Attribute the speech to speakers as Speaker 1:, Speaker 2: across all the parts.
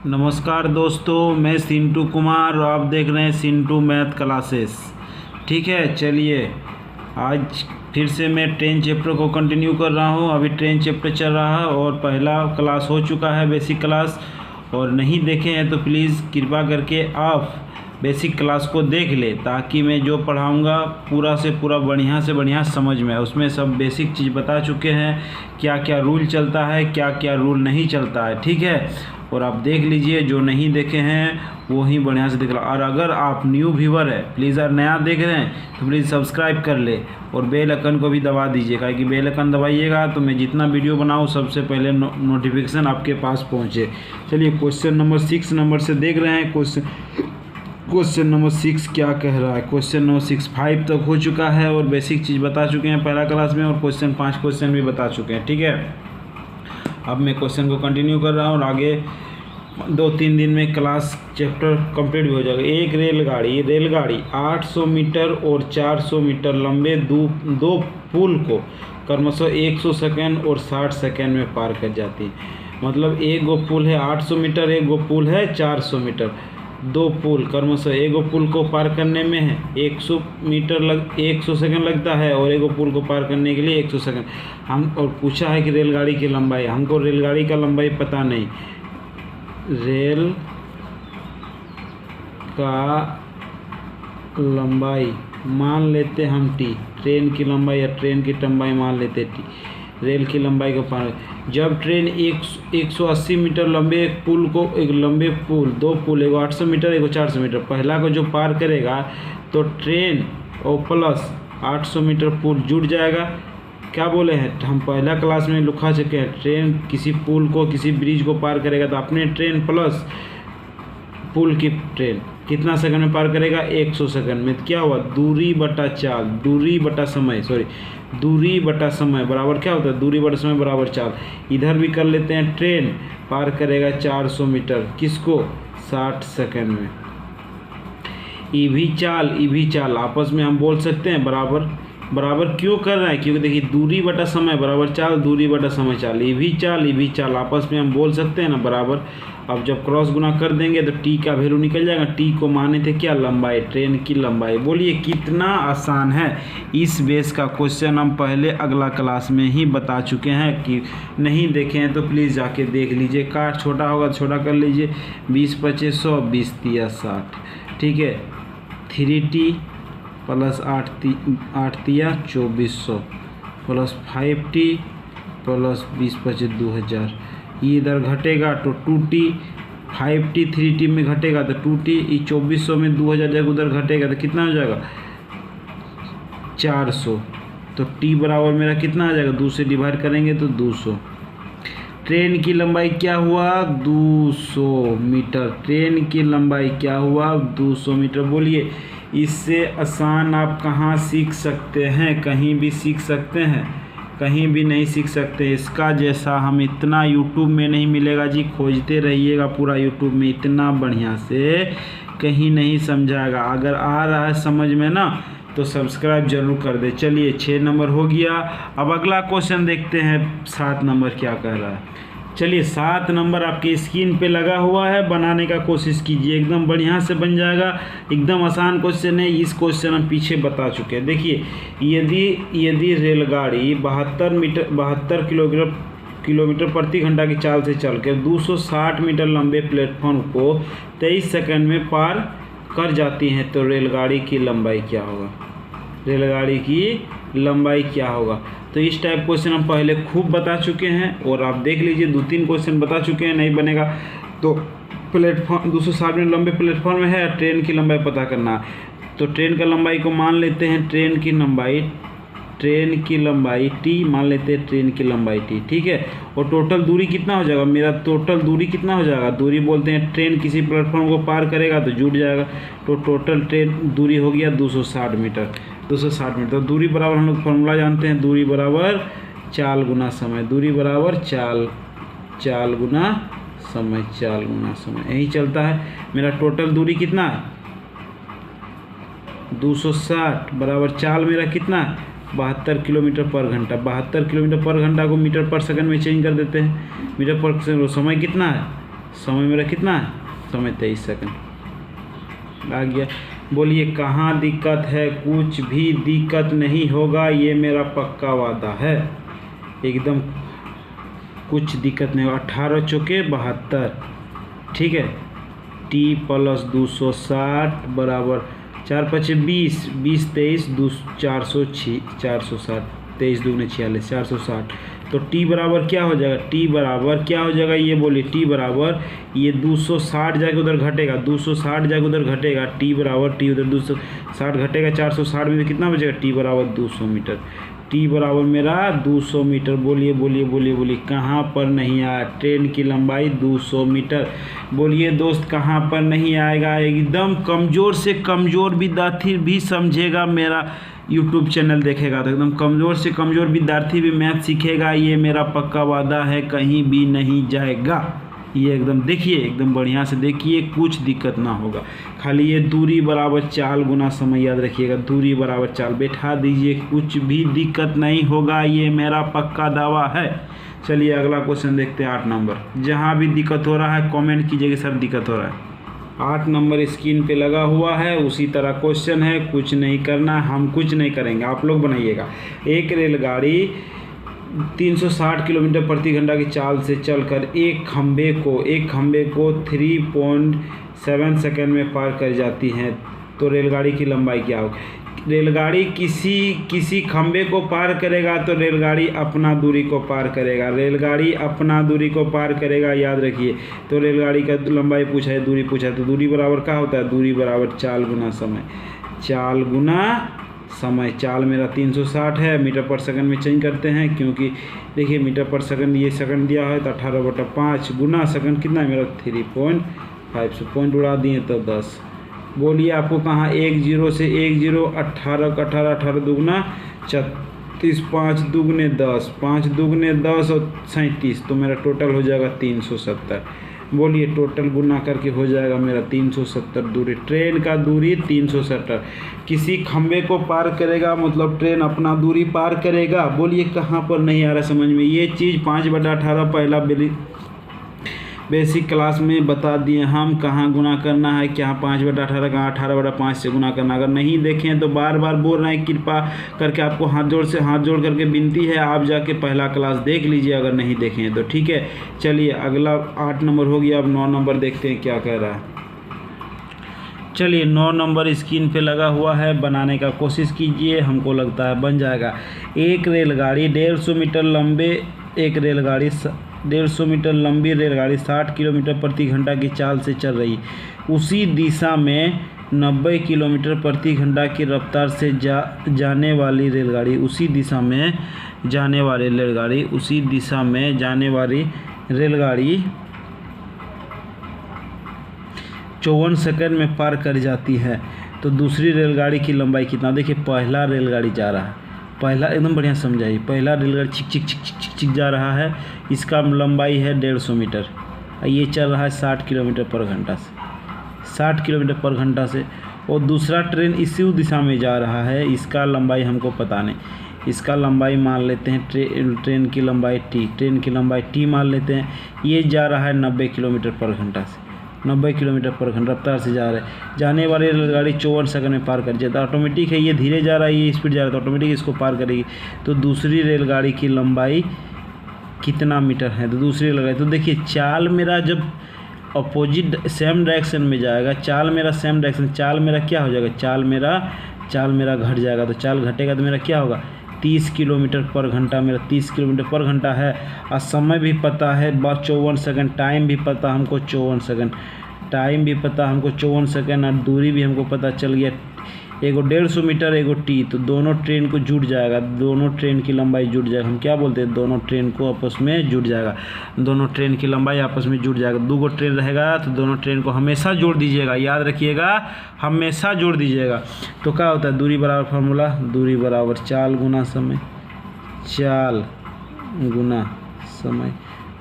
Speaker 1: नमस्कार दोस्तों, मैं सिंटू कुमार और आप देख रहे हैं सिंटू मैथ क्लासेस। ठीक है, चलिए आज फिर से मैं ट्रेन चैप्टर को कंटिन्यू कर रहा हूँ। अभी ट्रेन चैप्टर चल रहा है और पहला क्लास हो चुका है, बेसिक क्लास। और नहीं देखे हैं तो प्लीज़ कृपा करके आप बेसिक क्लास को देख ले, ताकि मैं जो पढ़ाऊँगा पूरा से पूरा बढ़िया से बढ़िया समझ में। उसमें सब बेसिक चीज़ बता चुके हैं, क्या क्या रूल चलता है, क्या क्या रूल नहीं चलता है। ठीक है, और आप देख लीजिए, जो नहीं देखे हैं वो ही बढ़िया से देख लो। और अगर आप न्यू व्यूवर है, प्लीज़ अगर नया देख रहे हैं तो प्लीज़ सब्सक्राइब कर ले और बेल आइकन को भी दबा दीजिएगा, कि बेल आइकन दबाइएगा तो मैं जितना वीडियो बनाऊँ सबसे पहले नोटिफिकेशन आपके पास पहुँचे। चलिए क्वेश्चन नंबर 6 नंबर से देख रहे हैं। क्वेश्चन नंबर 6 क्या कह रहा है। क्वेश्चन नंबर 6 5 तक हो चुका है और बेसिक चीज़ बता चुके हैं पहला क्लास में, और क्वेश्चन 5 क्वेश्चन भी बता चुके हैं। ठीक है, अब मैं क्वेश्चन को कंटिन्यू कर रहा हूँ और आगे 2-3 दिन में क्लास चैप्टर कंप्लीट भी हो जाएगा। एक रेलगाड़ी 800 मीटर और 400 मीटर लंबे दो पुल को क्रमशः 100 सेकेंड और 60 सेकेंड में पार कर जाती है। मतलब एक गो पुल है 800 मीटर, एक गो पुल है 400 मीटर। दो पुल क्रमशः एक गो पुल को पार करने में 100 सेकंड लगता है, और एक गो पुल को पार करने के लिए 100 सेकंड। हम और पूछा है कि रेलगाड़ी की लंबाई, हमको रेलगाड़ी का लंबाई पता नहीं। रेल का लंबाई मान लेते हम टी, ट्रेन की लंबाई या ट्रेन की लंबाई मान लेते टी। रेल की लंबाई को पार, जब ट्रेन 180 मीटर लंबे पुल को, दो पुल, एगो 800 मीटर एगो 400 मीटर, पहला को जो पार करेगा तो ट्रेन और प्लस 800 मीटर पुल जुड़ जाएगा। क्या बोले हैं हम पहला क्लास में लिखा चुके हैं, ट्रेन किसी पुल को, किसी ब्रिज को पार करेगा तो अपने ट्रेन प्लस पुल की ट्रेन कितना सेकंड में पार करेगा, 100 सेकंड में। क्या हुआ, दूरी बटा समय बराबर क्या होता है, दूरी बटा समय बराबर चाल। इधर भी कर लेते हैं, ट्रेन पार करेगा 400 मीटर किसको, 60 सेकंड में। ई भी चाल आपस में हम बोल सकते हैं बराबर क्यों कर रहे हैं, क्योंकि देखिए दूरी बटा समय बराबर चाल, दूरी बटा समय चाल। ई भी चाल आपस में हम बोल सकते हैं ना बराबर। अब जब क्रॉस गुना कर देंगे तो टी का वैल्यू निकल जाएगा। टी को माने थे क्या, लंबाई, ट्रेन की लंबाई। बोलिए कितना आसान है। इस बेस का क्वेश्चन हम पहले अगला क्लास में ही बता चुके हैं, कि नहीं देखे हैं तो प्लीज़ जाके देख लीजिए। काट छोटा होगा तो छोटा कर लीजिए। 20-25 100, 20-3 60। ठीक है, 3t plus 8 2400 plus 5t plus 20-25 2000। ये इधर घटेगा तो 2t, 5t 3t में घटेगा तो 2t, ये 2400 में 2000 जगह उधर घटेगा तो कितना हो जाएगा, 400। तो t बराबर मेरा कितना आ जाएगा, 2 से डिवाइड करेंगे तो 200। ट्रेन की लंबाई क्या हुआ, 200 मीटर। ट्रेन की लंबाई क्या हुआ, 200 मीटर। बोलिए इससे आसान आप कहाँ सीख सकते हैं, कहीं भी सीख सकते हैं, कहीं भी नहीं सीख सकते। इसका जैसा हम इतना यूट्यूब में नहीं मिलेगा जी, खोजते रहिएगा पूरा यूट्यूब में, इतना बढ़िया से कहीं नहीं समझाएगा। अगर आ रहा है समझ में ना तो सब्सक्राइब जरूर कर दे। चलिए 6 नंबर हो गया। अब अगला क्वेश्चन देखते हैं 7 नंबर क्या कह रहा है। चलिए 7 नंबर आपके स्क्रीन पे लगा हुआ है, बनाने का कोशिश कीजिए, एकदम बढ़िया से बन जाएगा। एकदम आसान क्वेश्चन है। इस क्वेश्चन हम पीछे बता चुके हैं। देखिए, यदि रेलगाड़ी 72 किलोमीटर प्रति घंटा की चाल से चलकर 260 मीटर लंबे प्लेटफॉर्म को 23 सेकंड में पार कर जाती है तो रेलगाड़ी की लंबाई क्या होगा। तो इस टाइप क्वेश्चन हम पहले खूब बता चुके हैं, और आप देख लीजिए 2-3 क्वेश्चन बता चुके हैं। नहीं बनेगा तो प्लेटफॉर्म 260 मीटर लंबे प्लेटफॉर्म में है, ट्रेन की लंबाई पता करना। तो ट्रेन का लंबाई को मान लेते हैं, ट्रेन की लंबाई टी मान लेते हैं, ट्रेन की लंबाई टी। ठीक है, और टोटल दूरी कितना हो जाएगा, मेरा टोटल दूरी कितना हो जाएगा, दूरी बोलते हैं ट्रेन किसी प्लेटफॉर्म को पार करेगा तो जुड़ जाएगा। तो टोटल ट्रेन दूरी हो गया 260 मीटर। तो दूरी बराबर हम लोग फॉर्मूला जानते हैं, दूरी बराबर चाल गुना समय, दूरी बराबर चाल गुना समय, यही चलता है। मेरा टोटल दूरी कितना है, 260 बराबर चाल मेरा कितना है, 72 किलोमीटर पर घंटा। 72 किलोमीटर पर घंटा को मीटर पर सेकंड में चेंज कर देते हैं। मीटर पर सेकंड, समय कितना है समय मेरा कितना है, समय 23 सेकंड आ गया। बोलिए कहाँ दिक्कत है, कुछ भी दिक्कत नहीं होगा, ये मेरा पक्का वादा है, एकदम कुछ दिक्कत नहीं होगा। 18 चौके 72, ठीक है। t + 260 बराबर 4 × 5 = 20, 20 23 460, 23 दूनी 46, 460। तो t बराबर क्या हो जाएगा, t बराबर क्या हो जाएगा ये बोलिए, t बराबर ये 260 जाके उधर घटेगा, 260 जाके उधर घटेगा, t बराबर t उधर 260 घटेगा, 460 में कितना बचेगा, t बराबर 200 मीटर। t बराबर मेरा 200 मीटर। बोलिए बोलिए बोलिए बोलिए कहाँ पर नहीं आया, ट्रेन की लंबाई 200 मीटर। बोलिए दोस्त कहाँ पर नहीं आएगा, एकदम कमज़ोर से कमज़ोर विद्यार्थी भी समझेगा, मेरा यूट्यूब चैनल देखेगा तो एकदम कमज़ोर से कमज़ोर विद्यार्थी भी मैथ सीखेगा, ये मेरा पक्का वादा है, कहीं भी नहीं जाएगा। ये एकदम देखिए, एकदम बढ़िया से देखिए, कुछ दिक्कत ना होगा। खाली ये दूरी बराबर चाल गुना समय याद रखिएगा, दूरी बराबर चाल बैठा दीजिए, कुछ भी दिक्कत नहीं होगा, ये मेरा पक्का दावा है। चलिए अगला क्वेश्चन देखते हैं, 8 नंबर। जहाँ भी दिक्कत हो रहा है कमेंट कीजिएगा सर दिक्कत हो रहा है। 8 नंबर स्क्रीन पे लगा हुआ है, उसी तरह क्वेश्चन है, कुछ नहीं करना, हम कुछ नहीं करेंगे, आप लोग बनाइएगा। एक रेलगाड़ी 360 किलोमीटर प्रति घंटा की चाल से चलकर एक खंभे को 3.7 सेकंड में पार कर जाती है, तो रेलगाड़ी की लंबाई क्या होगी। रेलगाड़ी किसी खंभे को पार करेगा तो रेलगाड़ी अपना दूरी को पार करेगा, रेलगाड़ी अपना दूरी को पार करेगा, याद रखिए। तो रेलगाड़ी का लंबाई पूछा है, दूरी पूछा है, तो दूरी बराबर क्या होता है, दूरी बराबर चाल गुना समय, चाल गुना समय। चाल मेरा 360 है, मीटर पर सेकंड में चेंज करते हैं, क्योंकि देखिए मीटर पर सेकंड ये सेकंड दिया है, तो 18/5 गुना सेकंड कितना है मेरा 3.5 से पॉइंट उड़ा दिए तो 10। बोलिए आपको कहाँ 1 0 से 1 0, 18 का 18, 18 दुगना 36, 5 दुगने 10, 5 दुगने 10 और 37, तो मेरा टोटल हो जाएगा 370। बोलिए टोटल गुना करके हो जाएगा मेरा 370 दूरी, ट्रेन का दूरी 370। किसी खंभे को पार करेगा मतलब ट्रेन अपना दूरी पार करेगा। बोलिए कहाँ पर नहीं आ रहा समझ में, ये चीज़ 5/18 पहला बेसिक क्लास में बता दिए हम, कहाँ गुना करना है, क्या 5/18 कहाँ 18/5 से गुना करना। अगर नहीं देखें तो बार बार बोल रहे हैं, कृपा करके आपको हाथ जोड़ करके विनती है, आप जाके पहला क्लास देख लीजिए अगर नहीं देखें तो, ठीक है। चलिए अगला 8 नंबर हो गया, अब 9 नंबर देखते हैं क्या कह रहा है। चलिए 9 नंबर स्क्रीन पे लगा हुआ है, बनाने का कोशिश कीजिए, हमको लगता है बन जाएगा। एक रेलगाड़ी 150 मीटर लंबी रेलगाड़ी 60 किलोमीटर प्रति घंटा की चाल से चल रही, उसी दिशा में 90 किलोमीटर प्रति घंटा की रफ्तार से जाने वाली रेलगाड़ी 54 सेकंड में पार कर जाती है, तो दूसरी रेलगाड़ी की लंबाई कितना। देखिए पहला रेलगाड़ी जा रहा है, पहला एकदम बढ़िया समझाइए, पहला रेलगाड़ी चिक चिक चिक चिक चिक चिक जा रहा है, इसका लंबाई है 150 मीटर, ये चल रहा है 60 किलोमीटर पर घंटा से, 60 किलोमीटर पर घंटा से। और दूसरा ट्रेन इसी दिशा में जा रहा है, इसका लंबाई हमको पता नहीं, इसका लंबाई मान लेते हैं ट्रेन की लंबाई टी मान लेते हैं। ये जा रहा है 90 किलोमीटर पर घंटा से, 90 किलोमीटर पर घंटा रफ्तार से जा रहा है। जाने वाली रेलगाड़ी 54 सेकंड में पार कर जाता है, ऑटोमेटिक है, ये धीरे जा रहा है, ये स्पीड जा रहा है, तो ऑटोमेटिक इसको पार करेगी। तो दूसरी रेलगाड़ी की लंबाई कितना मीटर है, तो दूसरी रेलगाड़ी, तो देखिए चाल मेरा जब अपोजिट सेम डायरेक्शन में जाएगा, चाल मेरा सेम डायरेक्शन, चाल मेरा क्या हो जाएगा, चाल मेरा घट जाएगा, तो चाल घटेगा तो मेरा क्या होगा 30 किलोमीटर पर घंटा, मेरा 30 किलोमीटर पर घंटा है। और समय भी पता है 54 सेकंड, टाइम भी पता हमको 54 सेकंड, और दूरी भी हमको पता चल गया, एगो 150 मीटर एगो टी, तो दोनों ट्रेन को जुड़ जाएगा, दोनों ट्रेन की लंबाई जुड़ जाएगा। हम क्या बोलते हैं, दोनों ट्रेन को आपस में जुड़ जाएगा, दोनों ट्रेन की लंबाई आपस में जुड़ जाएगा। 2 ट्रेन रहेगा तो दोनों ट्रेन को हमेशा जोड़ दीजिएगा, याद रखिएगा हमेशा जोड़ दीजिएगा। तो क्या होता है, दूरी बराबर फार्मूला, दूरी बराबर चाल गुना समय, चाल गुना समय।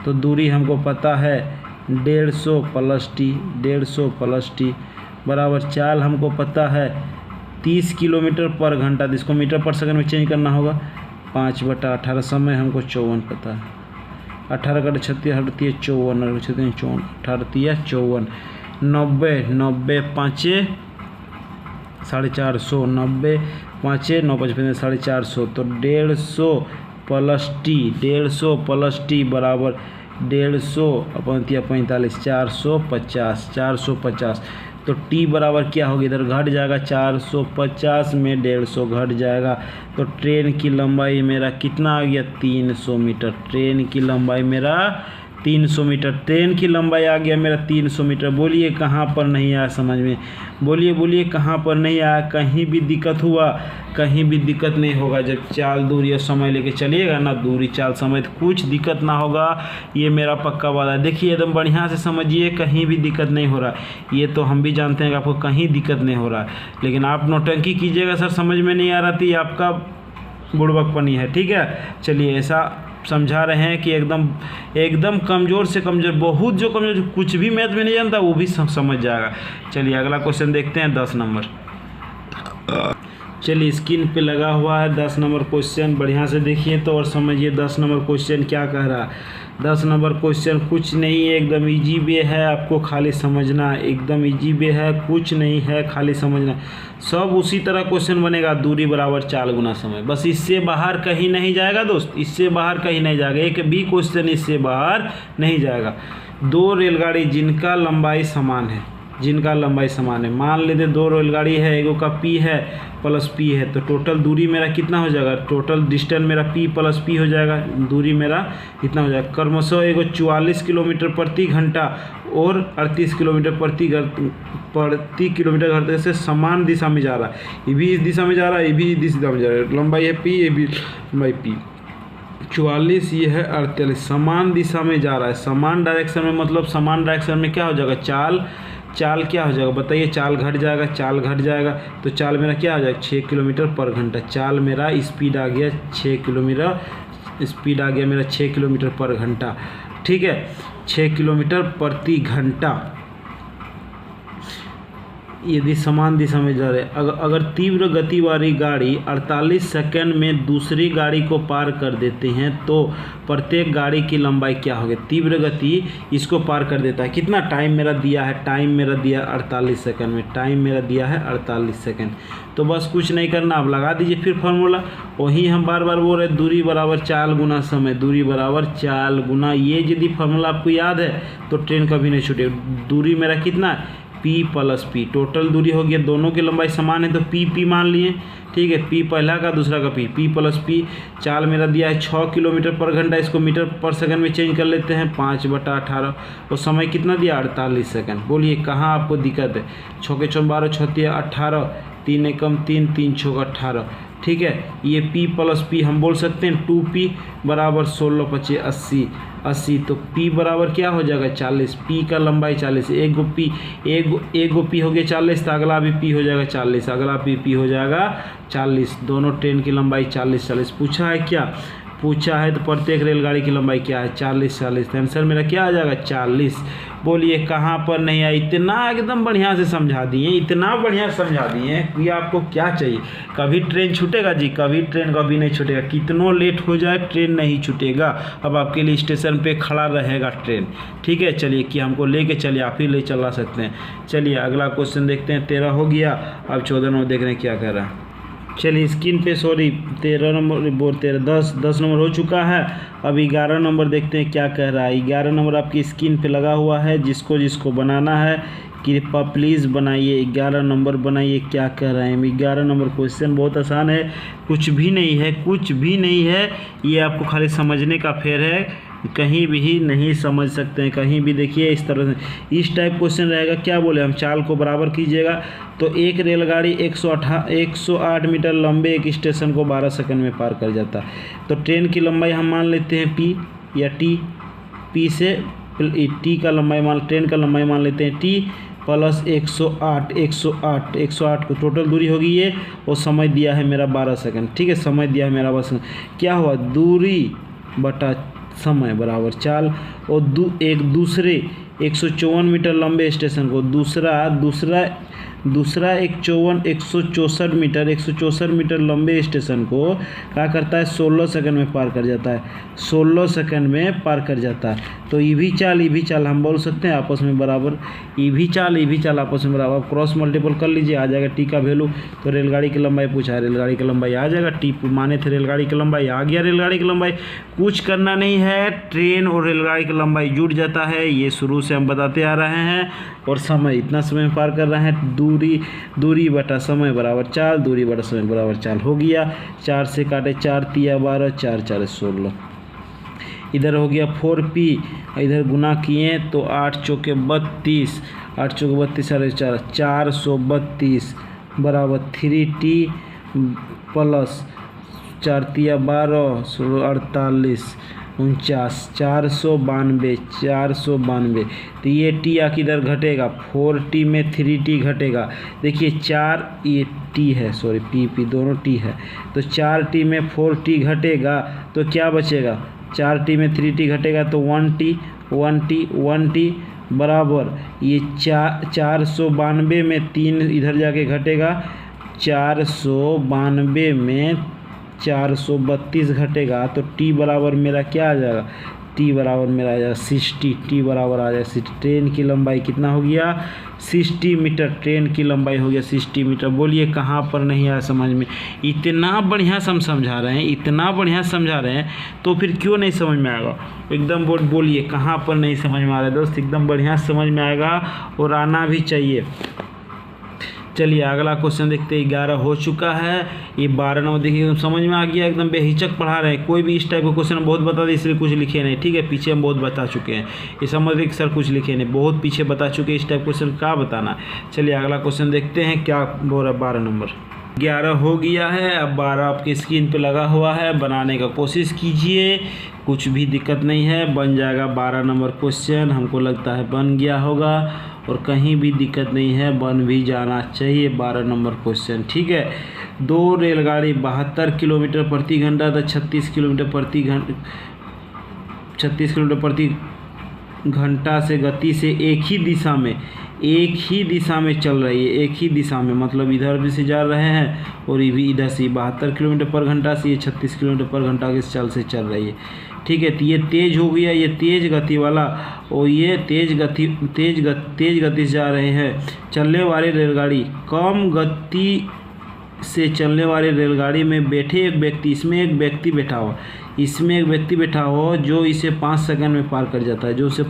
Speaker 1: तो दूरी हमको पता है 150 प्लस टी बराबर चाल हमको पता है 30 किलोमीटर पर घंटा, तो इसको मीटर पर सेकंड में चेंज करना होगा, 5/18। समय हमको 54 पता है। 18 कट 36 38 54 36 54 18 54 90 90 पाँचे 450 90 पाँचे 9 55 450 तो 150 प्लस टी 150 प्लस टी बराबर 150 अपन 45 450 450 तो टी बराबर क्या होगी इधर घट जाएगा 450 में 150 घट जाएगा तो ट्रेन की लंबाई मेरा कितना आ गया 300 मीटर। ट्रेन की लंबाई मेरा 300 मीटर। ट्रेन की लंबाई आ गया मेरा 300 मीटर। बोलिए कहाँ पर नहीं आया समझ में, बोलिए कहाँ पर नहीं आया। कहीं भी दिक्कत हुआ, कहीं भी दिक्कत नहीं होगा। जब चाल दूरी और समय लेके चलिएगा ना, दूरी चाल समय, तो कुछ दिक्कत ना होगा, ये मेरा पक्का वादा है। देखिए एकदम बढ़िया से समझिए, कहीं भी दिक्कत नहीं हो रहा। ये तो हम भी जानते हैं कि आपको कहीं दिक्कत नहीं हो रहा है, लेकिन आप नौटंकी कीजिएगा सर समझ में नहीं आ रहा थी, आपका बुड़बकपनी है। ठीक है, चलिए ऐसा समझा रहे हैं कि एकदम कमज़ोर से कमज़ोर, बहुत जो कमज़ोर, कुछ भी मैथ में नहीं जानता वो भी समझ जाएगा। चलिए अगला क्वेश्चन देखते हैं 10 नंबर। चलिए स्क्रीन पे लगा हुआ है 10 नंबर क्वेश्चन, बढ़िया से देखिए तो और समझिए 10 नंबर क्वेश्चन क्या कह रहा है। 10 नंबर क्वेश्चन कुछ नहीं है, एकदम इजी वे है, आपको खाली समझना, एकदम इजी वे है, कुछ नहीं है, खाली समझना। सब उसी तरह क्वेश्चन बनेगा, दूरी बराबर चाल गुना समय, बस इससे बाहर कहीं नहीं जाएगा दोस्त, इससे बाहर कहीं नहीं जाएगा। एक भी क्वेश्चन इससे बाहर नहीं जाएगा। दो रेलगाड़ी जिनका लंबाई समान है, जिनका लंबाई समान है, मान लेते दो रेलगाड़ी है, एगो का पी है प्लस पी है, तो टोटल दूरी मेरा कितना हो जाएगा, टोटल डिस्टेंस मेरा पी प्लस पी हो जाएगा, दूरी मेरा कितना हो जाएगा। क्रमशः एगो 44 किलोमीटर प्रति घंटा और 38 किलोमीटर प्रति किलोमीटर घंटे से समान दिशा में जा रहा है। ये भी इस दिशा में जा रहा है, ये भी इस दिशा में जा रहा है। लंबाई है पी, ये भी लंबाई पी, 44 ये है 48, समान दिशा में जा रहा है। समान डायरेक्शन में मतलब समान डायरेक्शन में क्या हो जाएगा, चाल क्या हो जाएगा बताइए, चाल घट जाएगा, चाल घट जाएगा तो चाल मेरा क्या हो जाएगा 6 किलोमीटर पर घंटा। चाल मेरा स्पीड आ गया 6 किलोमीटर, स्पीड आ गया मेरा 6 किलोमीटर पर घंटा। ठीक है, 6 किलोमीटर प्रति घंटा यदि समान दिशा में जा रहे। अगर तीव्र गति वाली गाड़ी 48 सेकंड में दूसरी गाड़ी को पार कर देते हैं तो प्रत्येक गाड़ी की लंबाई क्या होगी। तीव्र गति इसको पार कर देता है, कितना टाइम मेरा दिया है, टाइम मेरा दिया 48 सेकंड में, टाइम मेरा दिया है 48 सेकंड। तो बस कुछ नहीं करना, आप लगा दीजिए फिर फार्मूला, वही हम बार बार बोल रहे, दूरी बराबर चाल गुना समय, दूरी बराबर चाल गुना, ये यदि फार्मूला आपको याद है तो ट्रेन कभी नहीं छूटेगा। दूरी मेरा कितना P प्लस P, टोटल दूरी हो गया, दोनों की लंबाई समान है तो P मान लिए। ठीक है, P पहला का दूसरा का P प्लस P। चाल मेरा दिया है 6 किलोमीटर पर घंटा, इसको मीटर पर सेकंड में चेंज कर लेते हैं, 5/18 और समय कितना दिया 48 सेकंड। बोलिए कहाँ आपको दिक्कत है। 6 के 4 12, 6 3 18, 3 एकम 3, 3 6 18। ठीक है, ये P प्लस P हम बोल सकते हैं 2P बराबर 16 25 80 80, तो P बराबर क्या हो जाएगा 40। P का लंबाई 40, एक गो P हो गया 40, तो अगला भी P हो जाएगा 40, अगला P हो जाएगा 40। दोनों ट्रेन की लंबाई 40 पूछा है क्या, पूछा है तो प्रत्येक रेलगाड़ी की लंबाई क्या है 40। तो आंसर मेरा क्या आ जाएगा 40। बोलिए कहाँ पर नहीं आया। इतना एकदम बढ़िया से समझा दिए, इतना बढ़िया समझा दिए कि आपको क्या चाहिए। कभी ट्रेन छूटेगा जी, कभी ट्रेन कभी नहीं छूटेगा, कितनों लेट हो जाए ट्रेन नहीं छूटेगा। अब आपके लिए स्टेशन पे खड़ा रहेगा ट्रेन। ठीक है, चलिए कि हमको लेके चलिए, आप ही ले चला सकते हैं। चलिए अगला क्वेश्चन देखते हैं। 13 हो गया, अब 14 नंबर देख रहे हैं क्या कह रहा है। चलिए स्क्रीन पे, सॉरी 13 नंबर बोल 10 नंबर हो चुका है। अब 11 नंबर देखते हैं क्या कह रहा है। 11 नंबर आपकी स्क्रीन पे लगा हुआ है, जिसको बनाना है कृपया प्लीज़ बनाइए। 11 नंबर बनाइए, क्या कह रहे हैं। 11 नंबर क्वेश्चन बहुत आसान है, कुछ भी नहीं है, ये आपको खाली समझने का फेर है, कहीं भी नहीं समझ सकते हैं, कहीं भी देखिए इस तरह से इस टाइप क्वेश्चन रहेगा। क्या बोले हम, चाल को बराबर कीजिएगा तो एक रेलगाड़ी 108 मीटर लंबे एक स्टेशन को 12 सेकंड में पार कर जाता है। तो ट्रेन की लंबाई हम मान लेते हैं P या T, P से T का लंबाई ट्रेन का लंबाई मान लेते हैं T प्लस 108 को टोटल दूरी होगी ये, और समय दिया है मेरा 12 सेकंड। ठीक है, समय दिया है मेरा 12 सेकंड। क्या हुआ, दूरी बटा समय बराबर चाल, और एक दूसरे 154 मीटर लंबे स्टेशन को दूसरा दूसरा 164 मीटर लंबे स्टेशन को क्या करता है 16 सेकंड में पार कर जाता है, 16 सेकंड में पार कर जाता है। तो ई भी चाल हम बोल सकते हैं आपस में बराबर, ई भी चाल आपस में बराबर। क्रॉस मल्टीपल कर लीजिए, आ जाएगा टी का वैल्यू। तो रेलगाड़ी की लंबाई पूछा है, रेलगाड़ी की लंबाई आ जाएगा, टी माने थे रेलगाड़ी की लंबाई, आ गया रेलगाड़ी की लंबाई। कुछ करना नहीं है, ट्रेन और रेलगाड़ी की लंबाई जुड़ जाता है, ये शुरू से हम बताते आ रहे हैं। और समय, इतना समय में पार कर रहे हैं, दूरी बटा समय बराबर 4, दूरी बटा समय बराबर 4 हो गया। 4 से काटे 4 तिया 12, 4 4 16। इधर हो गया 4p, इधर गुना किए तो 8 चौके 32, 8 चौके 32 साढ़े 4, 432 बराबर 3t प्लस 4 तिया 12, 48 49, 492। तो ये टी आ किधर घटेगा, 4t में 3t घटेगा। देखिए 4 ये टी है, सॉरी पी दोनों टी है, तो 4t में 4t घटेगा तो क्या बचेगा, 4t में 3t घटेगा तो 1t बराबर ये 492 में 3 इधर जाके घटेगा, 492 में 432 घटेगा। तो टी बराबर मेरा क्या आ जाएगा, टी बराबर मेरा आ जाएगा 60, टी बराबर आ जाएगा 60। ट्रेन की लंबाई कितना हो गया 60 मीटर, ट्रेन की लंबाई हो गया 60 मीटर। बोलिए कहाँ पर नहीं आया समझ में, इतना बढ़िया से हम समझा रहे हैं, इतना बढ़िया समझा रहे हैं, तो फिर क्यों नहीं समझ में आएगा। एकदम बोलिए कहाँ पर नहीं समझ में आ रहा है दोस्त, एकदम बढ़िया समझ में आएगा और आना भी चाहिए। चलिए अगला क्वेश्चन देखते हैं। 11 हो चुका है, ये 12 नंबर देखिए एकदम समझ में आ गया, एकदम बेहिचक पढ़ा रहे हैं। कोई भी इस टाइप का क्वेश्चन बहुत बता दे इसलिए कुछ लिखे नहीं, ठीक है, पीछे हम बहुत बता चुके हैं, ये समझ रहे कि सर कुछ लिखे नहीं, बहुत पीछे बता चुके हैं, इस टाइप क्वेश्चन क्या बताना। चलिए अगला क्वेश्चन देखते हैं क्या बोल रहा है। 12 नंबर 11 हो गया है, अब 12 आपकी स्क्रीन पे लगा हुआ है, बनाने का कोशिश कीजिए, कुछ भी दिक्कत नहीं है, बन जाएगा 12 नंबर क्वेश्चन। हमको लगता है बन गया होगा और कहीं भी दिक्कत नहीं है, बन भी जाना चाहिए 12 नंबर क्वेश्चन, ठीक है। 2 रेलगाड़ी 72 किलोमीटर प्रति घंटा तथा 36 किलोमीटर प्रति घंटा से गति से एक ही दिशा में चल रही है, एक ही दिशा में, मतलब इधर भी से जा रहे हैं और ये भी इधर से 72 किलोमीटर पर घंटा से ये 36 किलोमीटर पर घंटा के चाल से चल रही है, ठीक है। तो ये तेज हो गया, ये तेज गति वाला, और ये तेज गति से जा रहे हैं। चलने वाली रेलगाड़ी, कम गति से चलने वाली रेलगाड़ी में बैठे एक व्यक्ति, इसमें एक व्यक्ति बैठा हो जो इसे 5 सेकंड में पार कर जाता है, जो उसे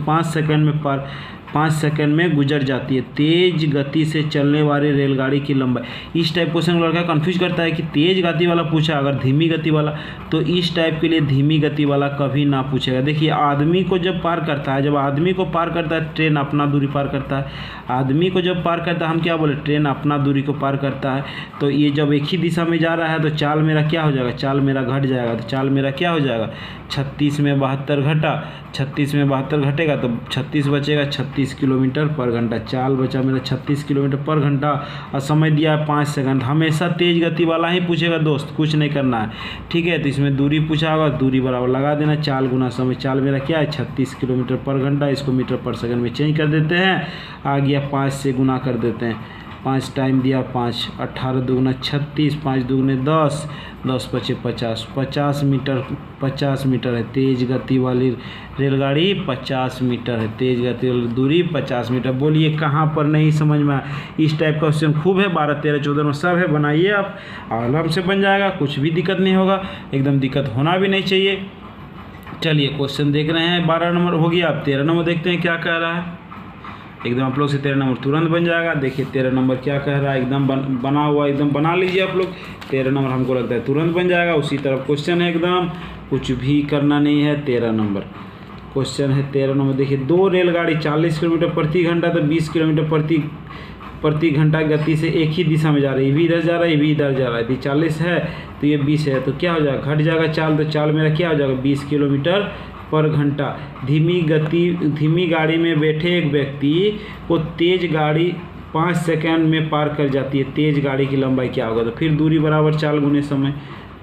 Speaker 1: 5 सेकंड में गुजर जाती है। तेज गति से चलने वाली रेलगाड़ी की लंबाई, इस टाइप क्वेश्चन लड़का कंफ्यूज करता है कि तेज गति वाला पूछा, अगर धीमी गति वाला, तो इस टाइप के लिए धीमी गति वाला कभी ना पूछेगा। देखिए आदमी को जब पार करता है, जब आदमी को पार करता है ट्रेन अपना दूरी पार करता है, आदमी को जब पार करता है, हम क्या बोले, ट्रेन अपना दूरी को पार करता है। तो ये जब एक ही दिशा में जा रहा है तो चाल मेरा क्या हो जाएगा, चाल मेरा घट जाएगा। तो चाल मेरा क्या हो जाएगा, 36 में 72 घटा, 36 में 72 घटेगा तो 36 बचेगा, 36 किलोमीटर पर घंटा। चाल बचा मेरा 36 किलोमीटर पर घंटा और समय दिया है 5 सेकंड। हमेशा तेज गति वाला ही पूछेगा दोस्त, कुछ नहीं करना है, ठीक है। तो इसमें दूरी पूछा होगा, दूरी बराबर लगा देना, चाल गुना समय। चाल मेरा क्या है 36 किलोमीटर पर घंटा, इसको मीटर पर सेकंड में चेंज कर देते हैं, आ गया 5 से गुना कर देते हैं, 5 टाइम दिया 5, 18 दूगुना 36, 5 दूगुने 10, 10 पचे 50, 50 मीटर है तेज गति वाली रेलगाड़ी, 50 मीटर है तेज गति वाली दूरी 50 मीटर। बोलिए कहाँ पर नहीं समझ में आया। इस टाइप का क्वेश्चन खूब है, 12, 13, 14 में सब है, बनाइए आप, आराम से बन जाएगा, कुछ भी दिक्कत नहीं होगा, एकदम दिक्कत होना भी नहीं चाहिए। चलिए क्वेश्चन देख रहे हैं, 12 नंबर हो गया, अब 13 नंबर देखते हैं क्या कह रहा है। एकदम आप लोग से 13 नंबर तुरंत बन जाएगा। देखिए 13 नंबर क्या कह रहा है, एकदम बना हुआ, एकदम बना लीजिए आप लोग। 13 नंबर हमको लगता है तुरंत बन जाएगा, उसी तरफ क्वेश्चन है, एकदम कुछ भी करना नहीं है। 13 नंबर क्वेश्चन है, 13 नंबर देखिए, 2 रेलगाड़ी 40 किलोमीटर प्रति घंटा तो 20 किलोमीटर प्रति घंटा गति से एक ही दिशा में जा रही है, ये भी इधर जा रहा है, ये भी इधर जा रहा है। 40 है तो ये 20 है, तो क्या हो जाएगा, घट जाएगा चाल, तो चाल मेरा क्या हो जाएगा 20 किलोमीटर पर घंटा। धीमी गाड़ी में बैठे एक व्यक्ति को तेज गाड़ी 5 सेकंड में पार कर जाती है, तेज गाड़ी की लंबाई क्या होगा। तो फिर दूरी बराबर चाल गुने समय,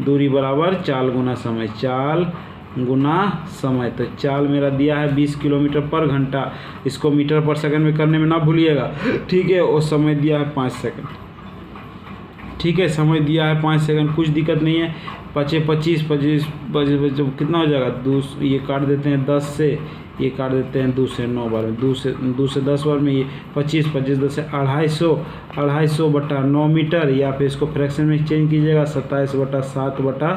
Speaker 1: दूरी बराबर चाल गुना समय, चाल गुना समय। तो चाल मेरा दिया है 20 किलोमीटर पर घंटा, इसको मीटर पर सेकंड में करने में ना भूलिएगा, ठीक है। और समय दिया है 5 सेकंड, ठीक है। समय दिया है 5 सेकंड, कुछ दिक्कत नहीं है। 25 25 कितना हो जाएगा, 2 ये काट देते हैं 10 से, ये काट देते हैं 2 से 9 बार में, 2 से 10 बार में, ये 25 25 10 से 250 बटा 9 मीटर, या फिर इसको फ्रैक्शन में चेंज कीजिएगा 27 बटा 7 बटा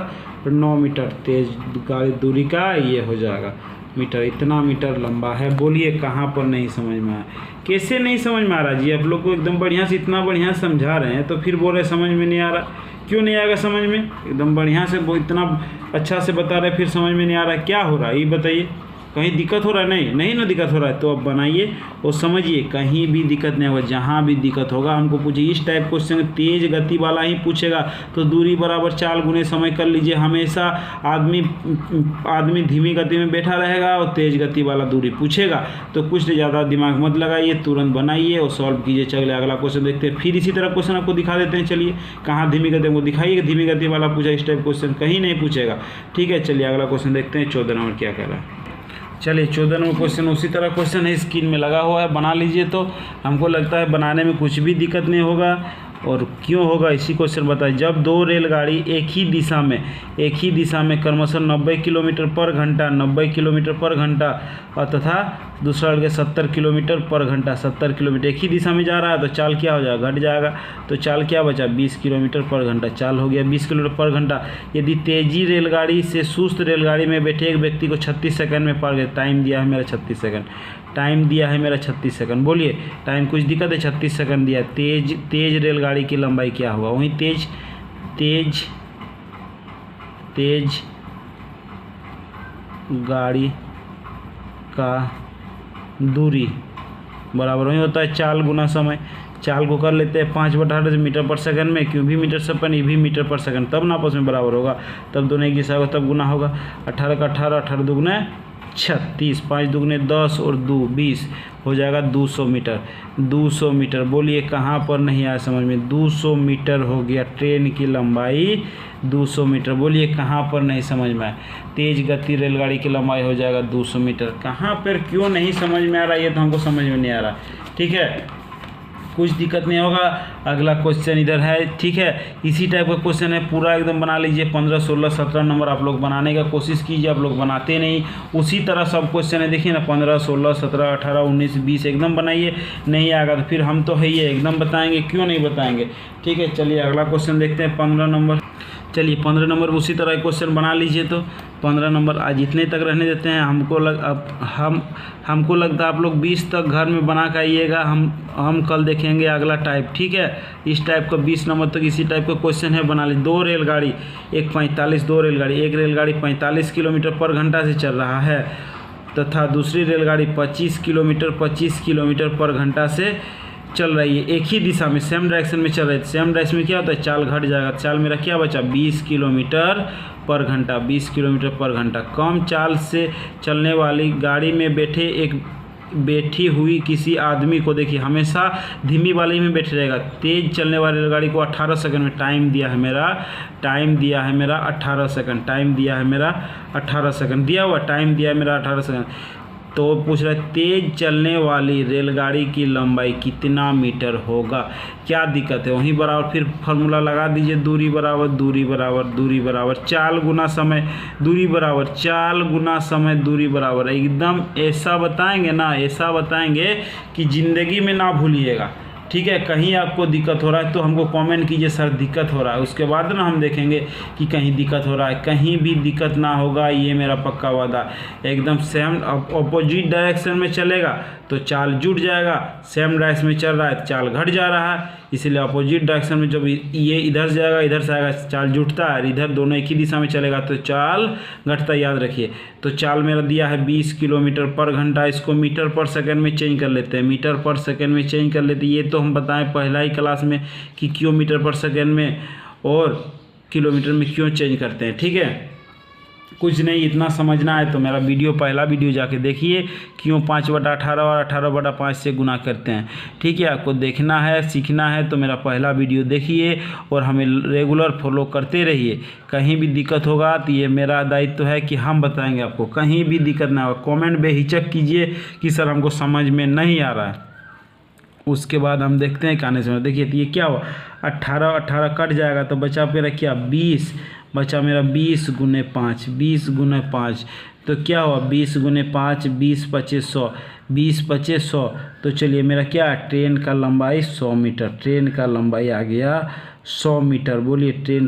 Speaker 1: 9 मीटर तेज गाड़ी दूरी का ये हो जाएगा मीटर। इतना मीटर लंबा है। बोलिए कहाँ पर नहीं समझ में आया, कैसे नहीं समझ में आ रहा जी? आप लोग को एकदम बढ़िया से इतना बढ़िया समझा रहे हैं तो फिर बोल रहे समझ में नहीं आ रहा। क्यों नहीं आएगा समझ में? एकदम बढ़िया से वो इतना अच्छा से बता रहे फिर समझ में नहीं आ रहा, क्या हो रहा है ये बताइए? कहीं दिक्कत हो रहा है? नहीं ना दिक्कत हो रहा है तो अब बनाइए और समझिए, कहीं भी दिक्कत नहीं होगा। जहाँ भी दिक्कत होगा हमको पूछिए। इस टाइप क्वेश्चन तेज गति वाला ही पूछेगा तो दूरी बराबर चाल गुने समय कर लीजिए। हमेशा आदमी धीमी गति में बैठा रहेगा और तेज गति वाला दूरी पूछेगा तो कुछ ज़्यादा दिमाग मत लगाइए, तुरंत बनाइए और सॉल्व कीजिए। चलिए अगला क्वेश्चन देखते हैं। फिर इसी तरह क्वेश्चन आपको दिखा देते हैं। चलिए कहाँ धीमी गति को दिखाइए, धीमी गति वाला पूछा, इस टाइप क्वेश्चन कहीं नहीं पूछेगा, ठीक है। चलिए अगला क्वेश्चन देखते हैं। 14 नंबर क्या कह रहा है। चलिए 14 नंबर क्वेश्चन उसी तरह क्वेश्चन है, स्क्रीन में लगा हुआ है, बना लीजिए। तो हमको लगता है बनाने में कुछ भी दिक्कत नहीं होगा। और क्यों होगा इसी क्वेश्चन बताइए। जब 2 रेलगाड़ी एक ही दिशा में क्रमशः 90 किलोमीटर पर घंटा 90 किलोमीटर पर घंटा और तथा दूसरा रेलगाड़ी 70 किलोमीटर पर घंटा 70 किलोमीटर एक ही दिशा में जा रहा है तो चाल क्या हो जाएगा, घट जाएगा। तो चाल क्या बचा, 20 किलोमीटर पर घंटा। चाल हो गया 20 किलोमीटर पर घंटा। यदि तेजी रेलगाड़ी से सुस्त रेलगाड़ी में बैठे एक व्यक्ति को 36 सेकंड में पार गया, टाइम दिया है मेरा 36 सेकंड, टाइम दिया है मेरा 36 सेकंड। बोलिए टाइम कुछ दिक्कत है, 36 सेकंड दिया। तेज रेलगाड़ी की लंबाई क्या होगा, वहीं तेज गाड़ी का दूरी बराबर वही होता है चाल गुना समय। चाल को कर लेते हैं 5/8 मीटर पर सेकंड में, क्यों भी मीटर से अपन ये भी मीटर पर सेकंड, तब ना आपस में बराबर होगा, तब दोनों एक जैसा होगा, तब गुना होगा। 18 का 18, 18 दुगने 36, 5 दुगने 10 और 2 20 हो जाएगा 200 मीटर। 200 मीटर बोलिए कहाँ पर नहीं आया समझ में, 200 मीटर हो गया ट्रेन की लंबाई 200 मीटर। बोलिए कहाँ पर नहीं समझ में आया। तेज गति रेलगाड़ी की लंबाई हो जाएगा 200 मीटर। कहाँ पर क्यों नहीं समझ में आ रहा ये तो हमको समझ में नहीं आ रहा, ठीक है। कुछ दिक्कत नहीं होगा। अगला क्वेश्चन इधर है, ठीक है। इसी टाइप का क्वेश्चन है, पूरा एकदम बना लीजिए। 15, 16, 17 नंबर आप लोग बनाने का कोशिश कीजिए, आप लोग बनाते नहीं। उसी तरह सब क्वेश्चन है, देखिए ना, 15, 16, 17, 18, 19, 20 एकदम बनाइए। नहीं आएगा तो फिर हम तो है ही एकदम बताएंगे, क्यों नहीं बताएंगे, ठीक है। चलिए अगला क्वेश्चन देखते हैं 15 नंबर। चलिए 15 नंबर उसी तरह क्वेश्चन बना लीजिए। तो 15 नंबर आज इतने तक रहने देते हैं। हमको लगता है आप लोग 20 तक घर में बना के आइएगा। हम कल देखेंगे अगला टाइप, ठीक है। इस टाइप का 20 नंबर तक इसी टाइप का क्वेश्चन है, बना लीजिए। 2 रेलगाड़ी एक 45 45 किलोमीटर पर घंटा से चल रहा है तथा दूसरी रेलगाड़ी 25 किलोमीटर पर घंटा से चल रही है। एक ही दिशा में सेम डायरेक्शन में चल रही है। सेम डायरेक्शन में क्या होता है, चाल घट जाएगा। चाल मेरा क्या बचा, 20 किलोमीटर पर घंटा। 20 किलोमीटर पर घंटा। कम चाल से चलने वाली गाड़ी में बैठी हुई किसी आदमी को देखिए, हमेशा धीमी वाली में बैठे रहेगा। तेज चलने वाली रेलगाड़ी को 18 सेकंड में टाइम दिया है मेरा 18 सेकंड। टाइम दिया है मेरा 18 सेकंड दिया हुआ, टाइम दिया है मेरा 18 सेकंड। तो पूछ रहा है तेज चलने वाली रेलगाड़ी की लंबाई कितना मीटर होगा। क्या दिक्कत है, वहीं बराबर फिर फार्मूला लगा दीजिए। दूरी बराबर चाल गुना समय, दूरी बराबर चाल गुना समय, दूरी बराबर। एकदम ऐसा बताएंगे ना, ऐसा बताएंगे कि ज़िंदगी में ना भूलिएगा, ठीक है। कहीं आपको दिक्कत हो रहा है तो हमको कमेंट कीजिए सर दिक्कत हो रहा है, उसके बाद ना हम देखेंगे कि कहीं दिक्कत हो रहा है। कहीं भी दिक्कत ना होगा, ये मेरा पक्का वादा। एकदम सेम अपोजिट डायरेक्शन में चलेगा तो चाल जुट जाएगा, सेम डायरेक्शन में चल रहा है चाल घट जा रहा है, इसलिए अपोजिट डायरेक्शन में जब ये इधर से जाएगा इधर से आएगा चाल जुटता है, इधर दोनों एक ही दिशा में चलेगा तो चाल घटता, याद रखिए। तो चाल मेरा दिया है 20 किलोमीटर पर घंटा, इसको मीटर पर सेकंड में चेंज कर लेते हैं। मीटर पर सेकंड में चेंज कर लेते हैं। ये तो हम बताएं पहला ही क्लास में कि क्यों मीटर पर सेकंड में और किलोमीटर में क्यों चेंज करते हैं, ठीक है। कुछ नहीं, इतना समझना है तो मेरा वीडियो पहला वीडियो जाके देखिए, क्यों 5/18 और 18/5 से गुना करते हैं। ठीक है, आपको देखना है, सीखना है तो मेरा पहला वीडियो देखिए और हमें रेगुलर फॉलो करते रहिए। कहीं भी दिक्कत होगा तो ये मेरा दायित्व है कि हम बताएंगे आपको, कहीं भी दिक्कत ना हो। कमेंट बेहिचक कीजिए कि सर हमको समझ में नहीं आ रहा है। उसके बाद हम देखते हैं कहने से, देखिए तो ये क्या हुआ, 18 कट जाएगा तो बचा मेरा क्या 20, बचा मेरा 20 गुने 5, 20 गुने 5 तो क्या हुआ 20 गुने 5, 20 × 5 = 100, 20 × 5 = 100। तो चलिए मेरा क्या ट्रेन का लंबाई 100 मीटर, ट्रेन का लंबाई आ गया 100 मीटर। बोलिए ट्रेन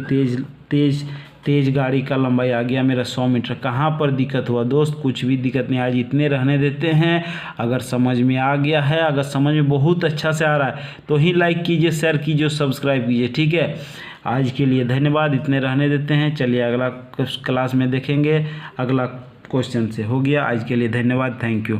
Speaker 1: तेज गाड़ी का लंबाई आ गया मेरा 100 मीटर। कहाँ पर दिक्कत हुआ दोस्त? कुछ भी दिक्कत नहीं, आज इतने रहने देते हैं। अगर समझ में आ गया है, अगर समझ में बहुत अच्छा से आ रहा है तो ही लाइक कीजिए, शेयर कीजिए, सब्सक्राइब कीजिए। ठीक है, आज के लिए धन्यवाद, इतने रहने देते हैं। चलिए अगला क्लास में देखेंगे, अगला क्वेश्चन से। हो गया आज के लिए, धन्यवाद, थैंक यू।